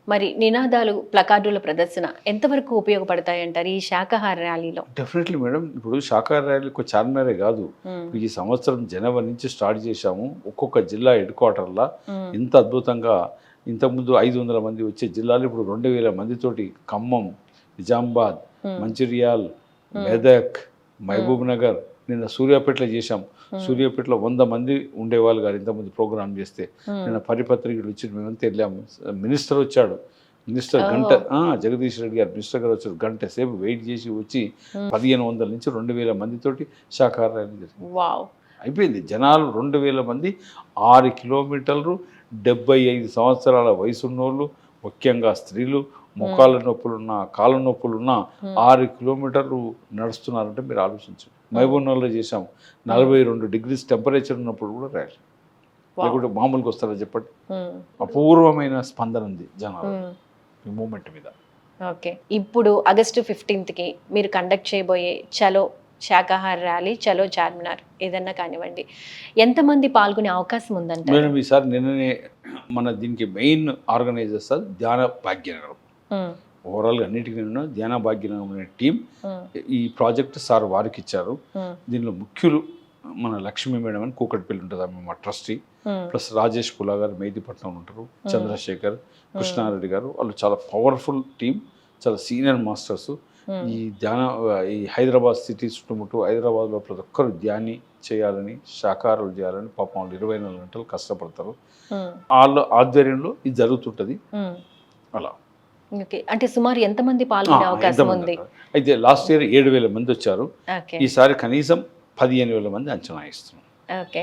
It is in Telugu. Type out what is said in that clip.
మరి నినాదాలు, ప్లకార్డుల ప్రదర్శన ఎంతవరకు ఉపయోగపడతాయి అంటారు ఈ శాకాహార ర్యాలీలో? Definitely madam. ఇప్పుడు శాకాహార ర్యాలీకి చార్మినారే కాదు, ఈ సంవత్సరం జనవరి నుంచి స్టార్ట్ చేశాము. ఒక్కొక్క జిల్లా హెడ్ క్వార్టర్లా ఇంత అద్భుతంగా, ఇంతకుముందు 500 మంది వచ్చే జిల్లాలు ఇప్పుడు 2000 మందితోటి ఖమ్మం, నిజామాబాద్, మంచిర్యాల్, మెదక్, మహబూబ్ నగర్, నిన్న సూర్యాపేటలో చేశాం. సూర్యాపేటలో 100 మంది ఉండేవాళ్ళు గారు ఇంతకుముందు ప్రోగ్రామ్ చేస్తే. నిన్న పరిపత్రికలు వచ్చి మేమంతా వెళ్ళాము. మినిస్టర్ వచ్చాడు, మినిస్టర్ గంట, జగదీష్ రెడ్డి గారు మినిస్టర్ గారు వచ్చారు, గంట సేపు వెయిట్ చేసి వచ్చి 1500 నుంచి 2000 మందితోటి శాకాహార ర్యాలీ జరిగింది. అయిపోయింది. జనాలు 2000 మంది, 6 కిలోమీటర్లు, 75 సంవత్సరాల వయసున్నోళ్ళు, ముఖ్యంగా స్త్రీలు, మొఖాల నొప్పులున్నా, కాళ్ళ నొప్పులున్నా 6 కిలోమీటర్లు నడుస్తున్నారంటే మీరు ఆలోచించండి. మహబూబ్ నగర్లో చేశాం, 42 డిగ్రీస్ టెంపరేచర్ ఉన్నప్పుడు కూడా ర్యాలీ. లేకుంటే మామూలుగా వస్తారా చెప్పండి? అపూర్వమైన స్పందన ఉంది జనాలు ఈ మూమెంట్ మీద. ఓకే, ఇప్పుడు ఆగస్టు 15కి మీరు కండక్ట్ చేయబోయే చలో శాకాహార ర్యాలీ, చలో చార్మినార్ ఏదన్నా కానివ్వండి, ఎంతమంది పాల్గొనే అవకాశం ఉందంట? మేడం ఈసారి నిన్ననే మన దీనికి మెయిన్ ఆర్గనైజర్స్ ధ్యాన భాగ్యనగరం, ఓవరాల్గా అన్నిటికీ ధ్యాన భాగ్యనగరం అనే టీం ఈ ప్రాజెక్ట్ సార్ వారికి ఇచ్చారు. దీనిలో ముఖ్యులు మన లక్ష్మీ మేడం అని కూకట్పల్లి ఉంటుంది, ఆమె మా ట్రస్టీ, ప్లస్ రాజేష్ పులా గారు మెహదీపట్నం ఉంటారు, చంద్రశేఖర్, కృష్ణారెడ్డి గారు, వాళ్ళు చాలా పవర్ఫుల్ టీం, చాలా సీనియర్ మాస్టర్స్. ఈ ఈ హైదరాబాద్ సిటీ చుట్టుముట్టు హైదరాబాద్లో ప్రతి ఒక్కరు ధ్యాని చేయాలని, శాకాహారాలు చేయాలని పాపం వాళ్ళు 24 గంటలు కష్టపడతారు. వాళ్ళ ఆధ్వర్యంలో ఇది జరుగుతుంటుంది. అలా అంటే సుమారు ఎంతమంది పాల్గొనే అవకాశం ఉంది? అయితే లాస్ట్ ఇయర్ 7000 మంది వచ్చారు, ఈసారి కనీసం 15,000 మంది అంచనా ఇస్తున్నాం. ఓకే,